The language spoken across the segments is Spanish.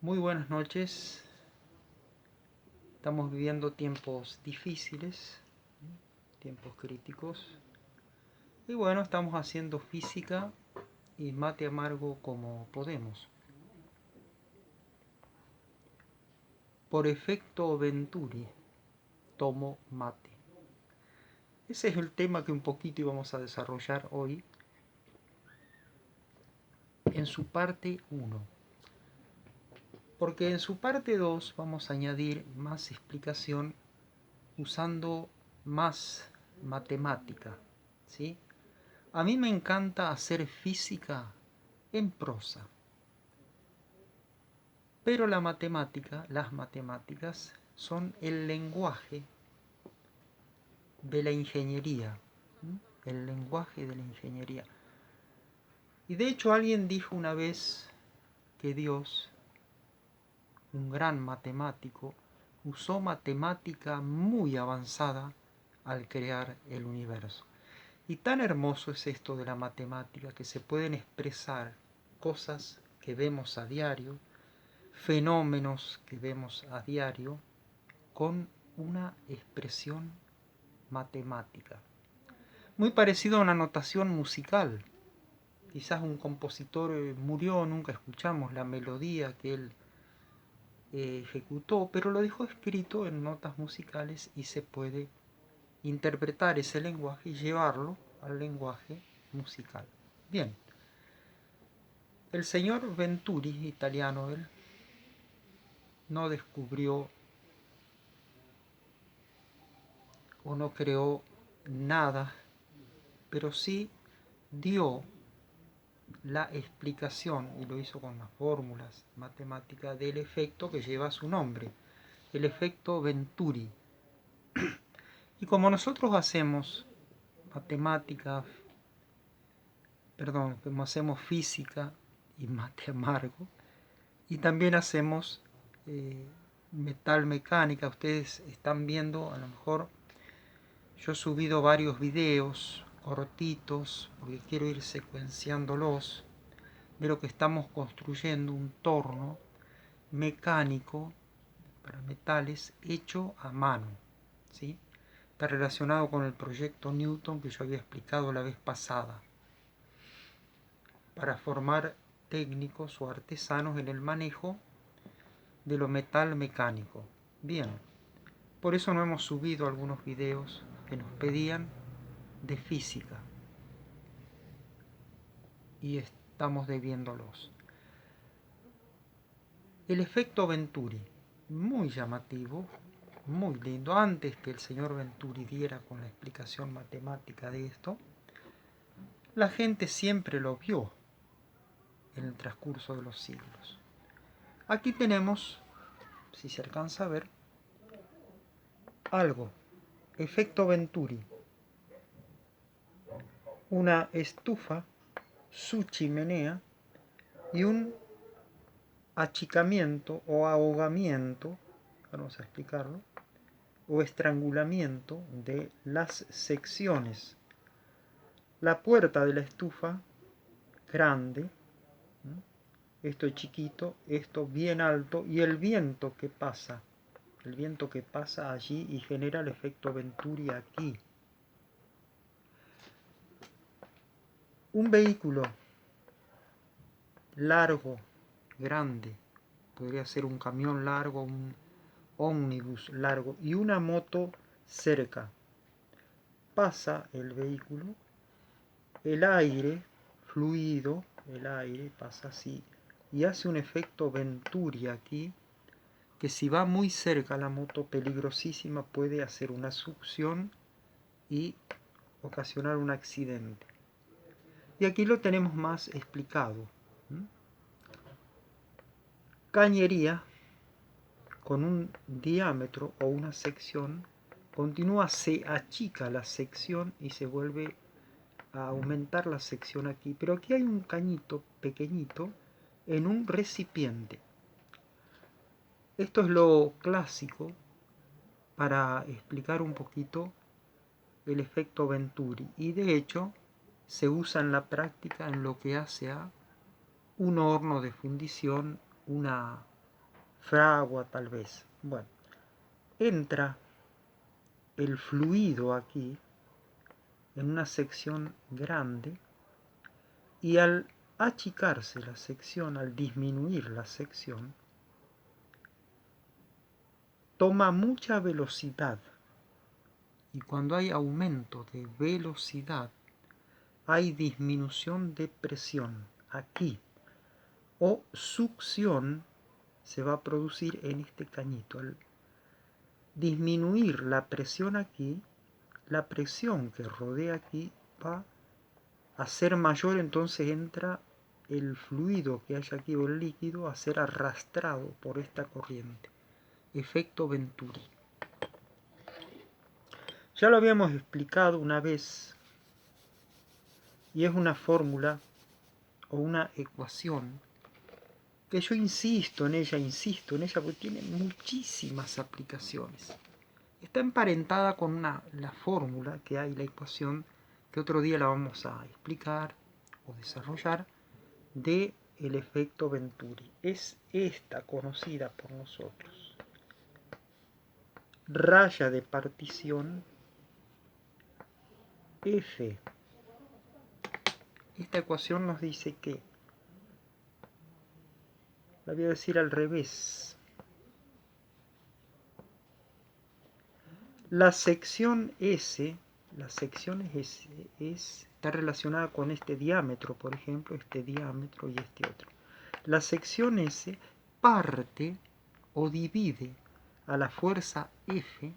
Muy buenas noches. Estamos viviendo tiempos difíciles, tiempos críticos. Y bueno, estamos haciendo física y mate amargo como podemos. Por efecto Venturi, tomo mate. Ese es el tema que un poquito íbamos a desarrollar hoy en su parte 1. Porque en su parte 2 vamos a añadir más explicación usando más matemática, ¿sí? A mí me encanta hacer física en prosa, pero las matemáticas son el lenguaje de la ingeniería, el lenguaje de la ingeniería. Y de hecho alguien dijo una vez que Dios, un gran matemático, usó matemática muy avanzada al crear el universo. Y tan hermoso es esto de la matemática, que se pueden expresar cosas que vemos a diario, fenómenos que vemos a diario, con una expresión matemática. Muy parecido a una notación musical. Quizás un compositor murió, nunca escuchamos la melodía que él ejecutó, pero lo dejó escrito en notas musicales y se puede interpretar ese lenguaje y llevarlo al lenguaje musical. Bien, el señor Venturi, italiano él, no descubrió o no creó nada, pero sí dio la explicación, y lo hizo con las fórmulas matemáticas, del efecto que lleva su nombre, el efecto Venturi. Y como nosotros hacemos matemáticas, como hacemos física y mate amargo, y también hacemos metal mecánica, ustedes están viendo, a lo mejor yo he subido varios videos cortitos, porque quiero ir secuenciándolos, de lo que estamos construyendo, un torno mecánico para metales hecho a mano, ¿sí? Está relacionado con el proyecto Newton que yo había explicado la vez pasada, para formar técnicos o artesanos en el manejo de lo metal mecánico. Bien, por eso no hemos subido algunos videos que nos pedían de física y estamos debiéndolos. El efecto Venturi, muy llamativo, muy lindo. Antes que el señor Venturi diera con la explicación matemática de esto, la gente siempre lo vio en el transcurso de los siglos. Aquí tenemos, si se alcanza a ver, algo, efecto Venturi, una estufa, su chimenea y un achicamiento o ahogamiento, vamos a explicarlo, o estrangulamiento de las secciones. La puerta de la estufa, grande, esto es chiquito, esto bien alto, y el viento que pasa allí y genera el efecto Venturi aquí. Un vehículo largo, grande, podría ser un camión largo, un ómnibus largo, y una moto cerca. Pasa el vehículo, el aire fluido, el aire pasa así, y hace un efecto Venturi aquí, que si va muy cerca la moto, peligrosísima, puede hacer una succión y ocasionar un accidente. Y aquí lo tenemos más explicado. Cañería con un diámetro o una sección continúa, se achica la sección y se vuelve a aumentar la sección aquí, pero aquí hay un cañito pequeñito en un recipiente. Esto es lo clásico para explicar un poquito el efecto Venturi, y de hecho se usa en la práctica en lo que hace a un horno de fundición, una fragua tal vez. Bueno, entra el fluido aquí en una sección grande y al achicarse la sección, al disminuir la sección, toma mucha velocidad. Y cuando hay aumento de velocidad, hay disminución de presión aquí, o succión se va a producir en este cañito. Al disminuir la presión aquí, la presión que rodea aquí va a ser mayor, entonces entra el fluido que hay aquí o el líquido a ser arrastrado por esta corriente. Efecto Venturi. Ya lo habíamos explicado una vez y es una fórmula o una ecuación que yo insisto en ella porque tiene muchísimas aplicaciones. Está emparentada con la fórmula que hay, la ecuación, que otro día la vamos a explicar o desarrollar, de el efecto Venturi. Es esta conocida por nosotros. Raya de partición F. Esta ecuación nos dice que, la voy a decir al revés, la sección S, está relacionada con este diámetro, por ejemplo, este diámetro y este otro. La sección S parte o divide a la fuerza F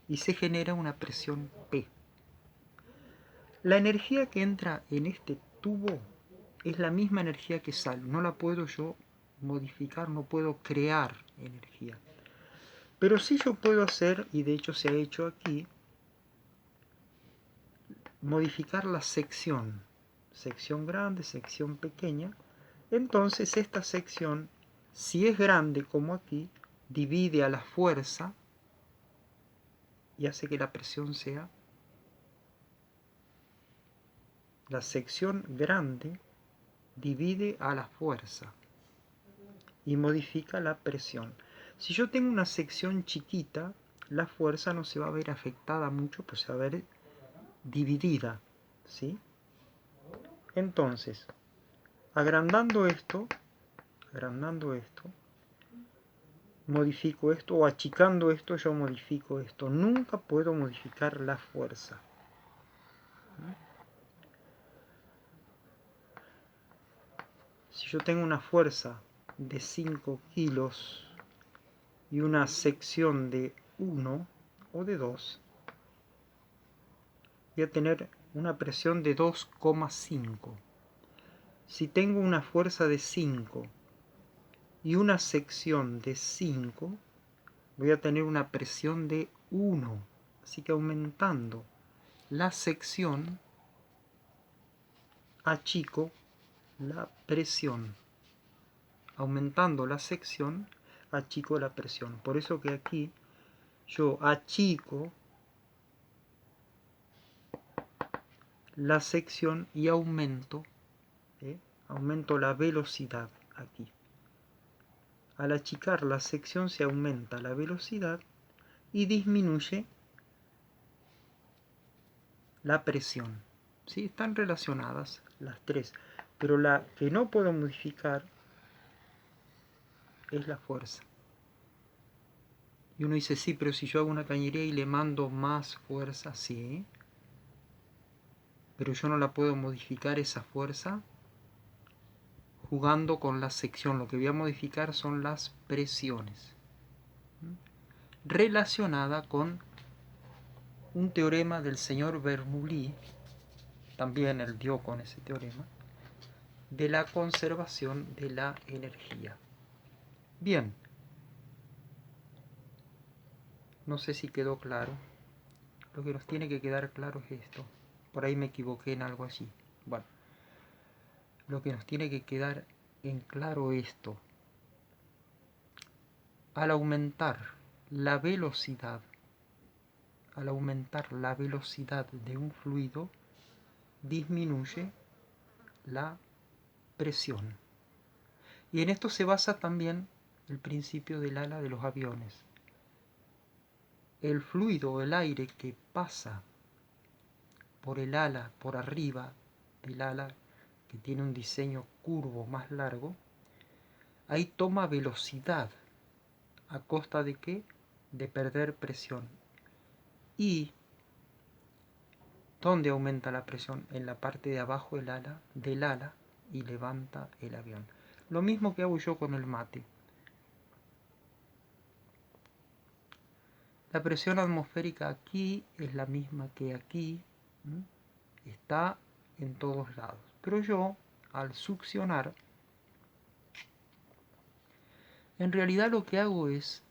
y se genera una presión P. La energía que entra en este tubo es la misma energía que sale. No la puedo yo modificar, no puedo crear energía. Pero sí yo puedo hacer, y de hecho se ha hecho aquí, modificar la sección. Sección grande, sección pequeña. Entonces esta sección, si es grande como aquí, divide a la fuerza y hace que la presión sea la sección grande divide a la fuerza y modifica la presión. Si yo tengo una sección chiquita, la fuerza no se va a ver afectada mucho, pues se va a ver dividida, ¿sí? Entonces, agrandando esto, modifico esto, o achicando esto, yo modifico esto. Nunca puedo modificar la fuerza. Si yo tengo una fuerza de 5 kilos y una sección de 1 o de 2, voy a tener una presión de 2,5. Si tengo una fuerza de 5 y una sección de 5, voy a tener una presión de 1. Así que aumentando la sección, achico la presión. Aumentando la sección, achico la presión. Por eso que aquí yo achico la sección y aumento la velocidad aquí. Al achicar la sección se aumenta la velocidad y disminuye la presión. ¿Sí? Están relacionadas las tres, pero la que no puedo modificar es la fuerza. Y uno dice, sí, pero si yo hago una cañería y le mando más fuerza, sí, pero yo no la puedo modificar esa fuerza jugando con la sección. Lo que voy a modificar son las presiones, relacionada con un teorema del señor Bernoulli, también él dio con ese teorema, de la conservación de la energía. Bien, no sé si quedó claro. Lo que nos tiene que quedar claro es esto. Por ahí me equivoqué en algo allí. Bueno, lo que nos tiene que quedar en claro esto. Al aumentar la velocidad de un fluido, disminuye la presión. Y en esto se basa también el principio del ala de los aviones. El fluido, el aire que pasa por el ala, por arriba del ala, que tiene un diseño curvo más largo, ahí toma velocidad. ¿A costa de qué? De perder presión. ¿Y dónde aumenta la presión? En la parte de abajo del ala y levanta el avión. Lo mismo que hago yo con el mate. La presión atmosférica aquí es la misma que aquí. Está en todos lados. Pero yo, al succionar, en realidad lo que hago es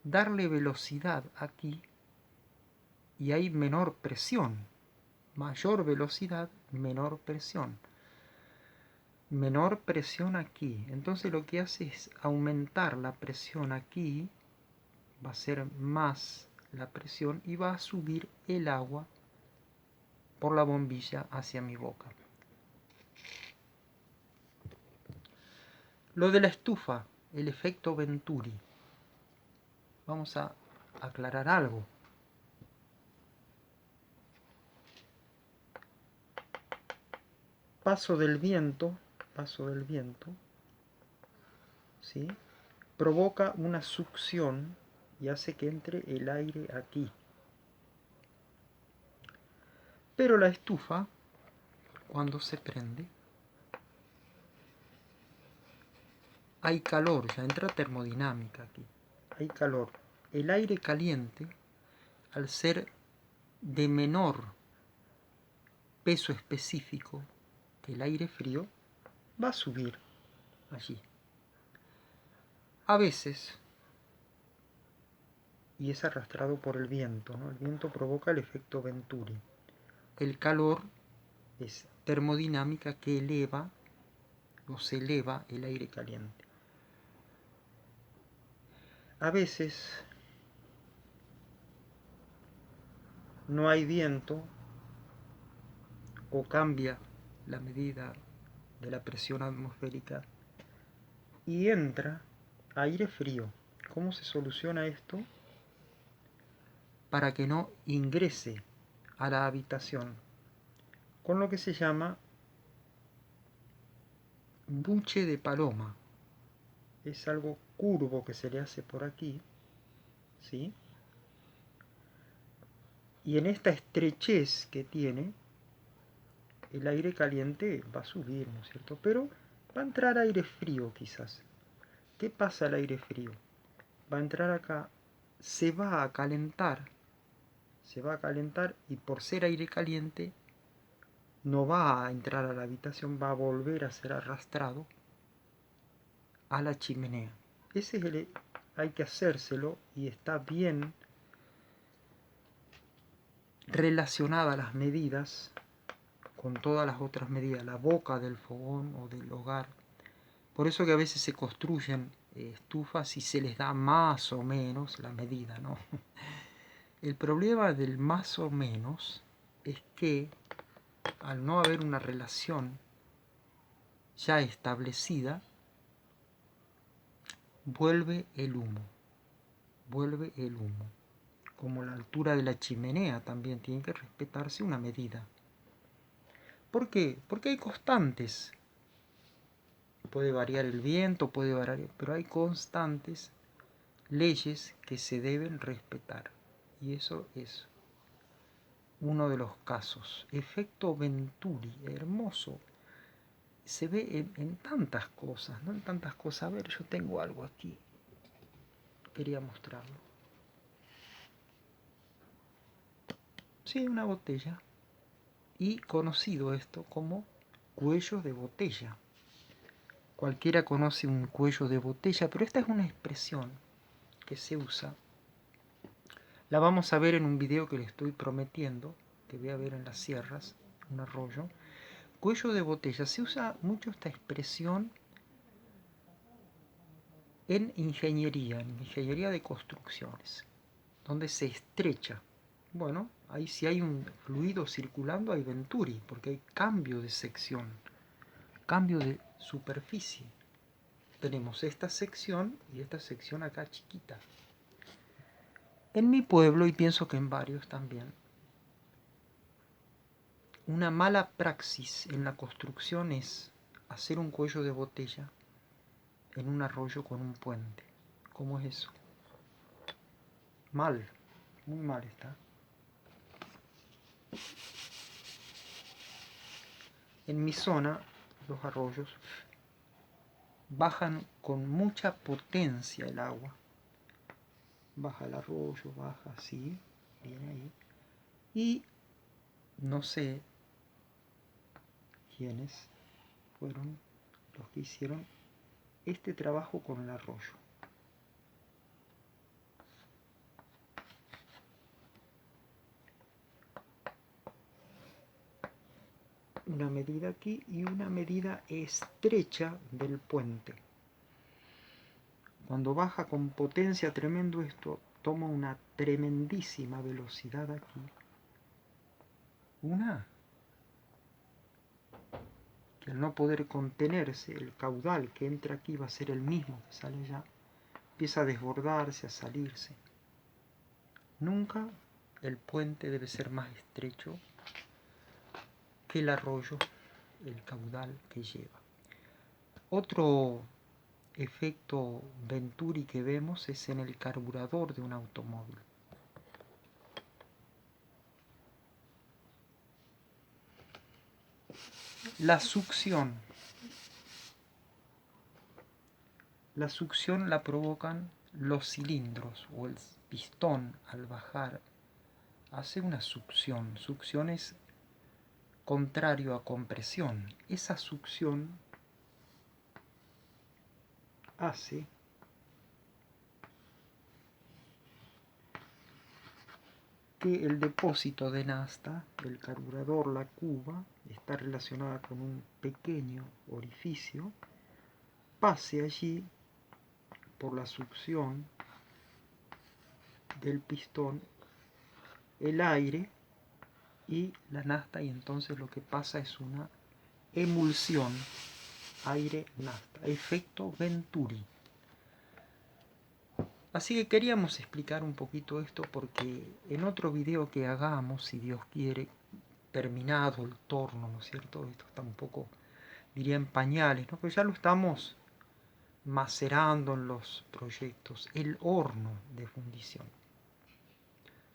darle velocidad aquí y hay menor presión. Mayor velocidad, menor presión. Menor presión aquí. Entonces lo que hace es aumentar la presión aquí. Va a ser más la presión y va a subir el agua por la bombilla hacia mi boca. Lo de la estufa, el efecto Venturi. Vamos a aclarar algo. Paso del viento, ¿sí? Provoca una succión y hace que entre el aire aquí. Pero la estufa, cuando se prende, hay calor, ya entra termodinámica aquí. Hay calor. El aire caliente, al ser de menor peso específico que el aire frío, va a subir allí. A veces, y es arrastrado por el viento, ¿no? El viento provoca el efecto Venturi. El calor es termodinámica que eleva o se eleva el aire caliente. A veces no hay viento o cambia la medida de la presión atmosférica y entra aire frío. ¿Cómo se soluciona esto? Para que no ingrese a la habitación, con lo que se llama buche de paloma. Es algo curvo que se le hace por aquí, ¿sí? Y en esta estrechez que tiene, el aire caliente va a subir, ¿no es cierto? Pero va a entrar aire frío quizás. ¿Qué pasa al aire frío? Va a entrar acá, se va a calentar y por ser aire caliente no va a entrar a la habitación, va a volver a ser arrastrado a la chimenea. Ese es hay que hacérselo y está bien relacionada las medidas con todas las otras medidas, la boca del fogón o del hogar. Por eso que a veces se construyen estufas y se les da más o menos la medida, ¿no? El problema del más o menos es que al no haber una relación ya establecida, vuelve el humo. Como la altura de la chimenea también tiene que respetarse una medida. ¿Por qué? Porque hay constantes. Puede variar el viento, puede variar, pero hay constantes, leyes que se deben respetar. Y eso es uno de los casos. Efecto Venturi, hermoso. Se ve en tantas cosas, ¿no? En tantas cosas. A ver, yo tengo algo aquí. Quería mostrarlo. Sí, una botella. Y conocido esto como cuello de botella. Cualquiera conoce un cuello de botella, pero esta es una expresión que se usa. La vamos a ver en un video que le estoy prometiendo, que voy a ver en las sierras, un arroyo. Cuello de botella. Se usa mucho esta expresión en ingeniería de construcciones, donde se estrecha. Bueno, ahí si hay un fluido circulando hay Venturi, porque hay cambio de sección, cambio de superficie. tenemos esta sección y esta sección acá chiquita. En mi pueblo, y pienso que en varios también, una mala praxis en la construcción es hacer un cuello de botella en un arroyo con un puente. ¿Cómo es eso? Mal, muy mal está. En mi zona, los arroyos bajan con mucha potencia el agua. Baja el arroyo, baja así, viene ahí. Y no sé quiénes fueron los que hicieron este trabajo con el arroyo. Una medida aquí y una medida estrecha del puente. Cuando baja con potencia tremendo esto, toma una tremendísima velocidad aquí. Una que al no poder contenerse, el caudal que entra aquí va a ser el mismo que sale allá. Empieza a desbordarse, a salirse. Nunca el puente debe ser más estrecho que el arroyo, el caudal que lleva. Otro efecto Venturi que vemos es en el carburador de un automóvil. La succión. La succión la provocan los cilindros o el pistón al bajar. Hace una succión. Succión es contrario a compresión. Esa succión hace que el depósito de nafta del carburador, la cuba, está relacionada con un pequeño orificio, pase allí por la succión del pistón el aire y la nafta, y entonces lo que pasa es una emulsión aire-nafta, efecto Venturi. Así que queríamos explicar un poquito esto porque en otro video que hagamos, si Dios quiere, terminado el torno, ¿no es cierto? Esto está un poco, diría, en pañales, ¿no? Pero ya lo estamos macerando en los proyectos, el horno de fundición.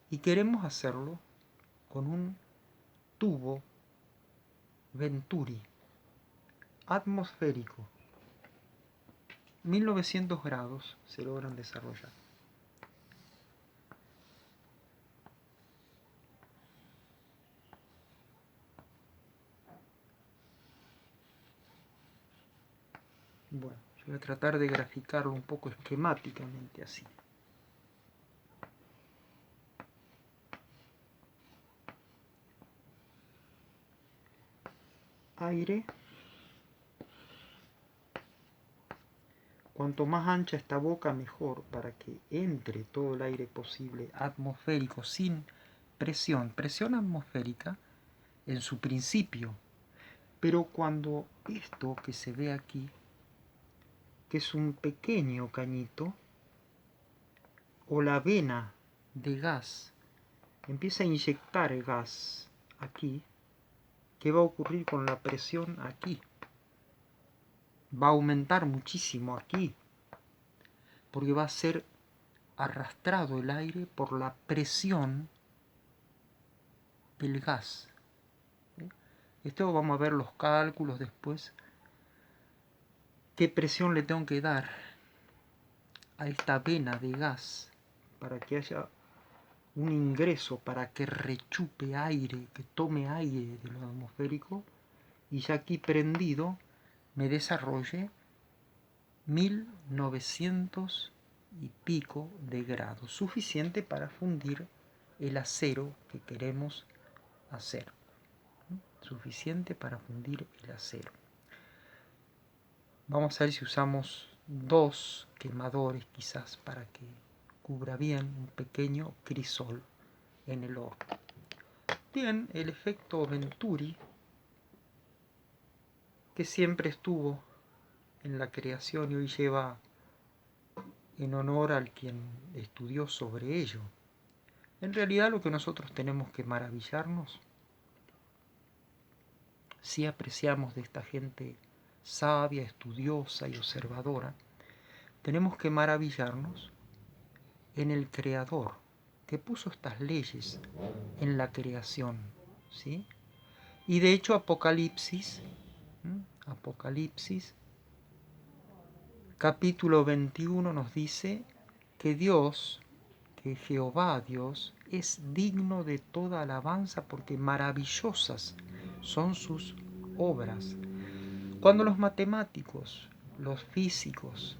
Y queremos hacerlo con un tubo Venturi atmosférico. 1900 grados se logran desarrollar. Bueno, yo voy a tratar de graficarlo un poco esquemáticamente así. Aire. Cuanto más ancha esta boca, mejor, para que entre todo el aire posible atmosférico sin presión. Presión atmosférica en su principio. Pero cuando esto que se ve aquí, que es un pequeño cañito, o la vena de gas, empieza a inyectar el gas aquí, ¿qué va a ocurrir con la presión aquí? Va a aumentar muchísimo aquí, porque va a ser arrastrado el aire por la presión del gas. Esto vamos a ver los cálculos después. ¿Qué presión le tengo que dar a esta vena de gas para que haya un ingreso, para que rechupe aire, que tome aire de lo atmosférico, y ya aquí prendido me desarrolle 1900 y pico de grados, suficiente para fundir el acero que queremos hacer. Suficiente para fundir el acero. Vamos a ver si usamos 2 quemadores quizás para que cubra bien un pequeño crisol en el horno. Bien, el efecto Venturi, que siempre estuvo en la creación y hoy lleva en honor al quien estudió sobre ello. En realidad lo que nosotros tenemos que maravillarnos, si apreciamos de esta gente sabia, estudiosa y observadora, tenemos que maravillarnos en el Creador que puso estas leyes en la creación, ¿sí? Y de hecho Apocalipsis, capítulo 21 nos dice que Dios, que Jehová Dios, es digno de toda alabanza porque maravillosas son sus obras. Cuando los matemáticos, los físicos,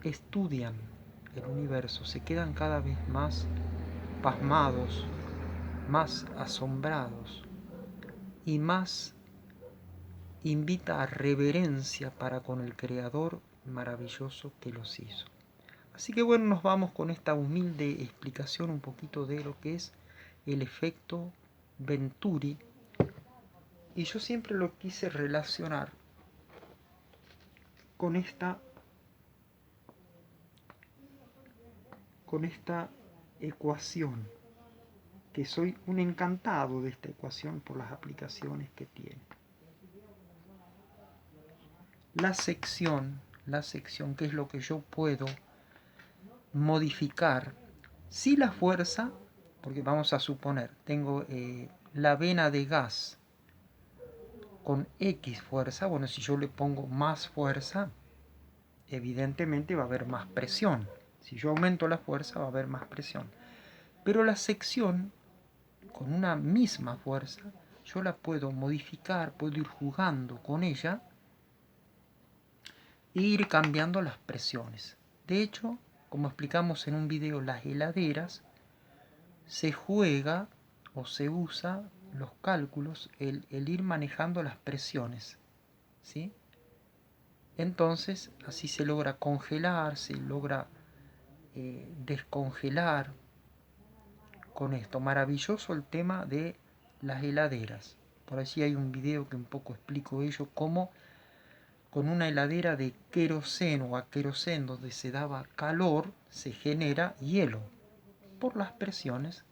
estudian el universo, se quedan cada vez más pasmados, más asombrados y más invita a reverencia para con el Creador maravilloso que los hizo. Así que bueno, nos vamos con esta humilde explicación un poquito de lo que es el efecto Venturi. Y yo siempre lo quise relacionar con esta ecuación, que soy un encantado de esta ecuación por las aplicaciones que tiene. La sección, que es lo que yo puedo modificar, si la fuerza, porque vamos a suponer, tengo la vena de gas con X fuerza, bueno, si yo le pongo más fuerza, evidentemente va a haber más presión. Si yo aumento la fuerza, va a haber más presión. Pero la sección, con una misma fuerza, yo la puedo modificar, puedo ir jugando con ella e ir cambiando las presiones. De hecho, como explicamos en un video, las heladeras, se juega o se usa los cálculos, el ir manejando las presiones, ¿sí? Entonces, así se logra congelar, se logra descongelar con esto. Maravilloso el tema de las heladeras. Por allí hay un video que un poco explico ello, cómo con una heladera de queroseno o a queroseno donde se daba calor, se genera hielo por las presiones.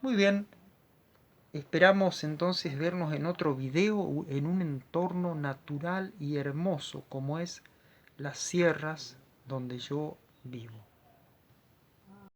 Muy bien, esperamos entonces vernos en otro video en un entorno natural y hermoso como es las sierras donde yo vivo.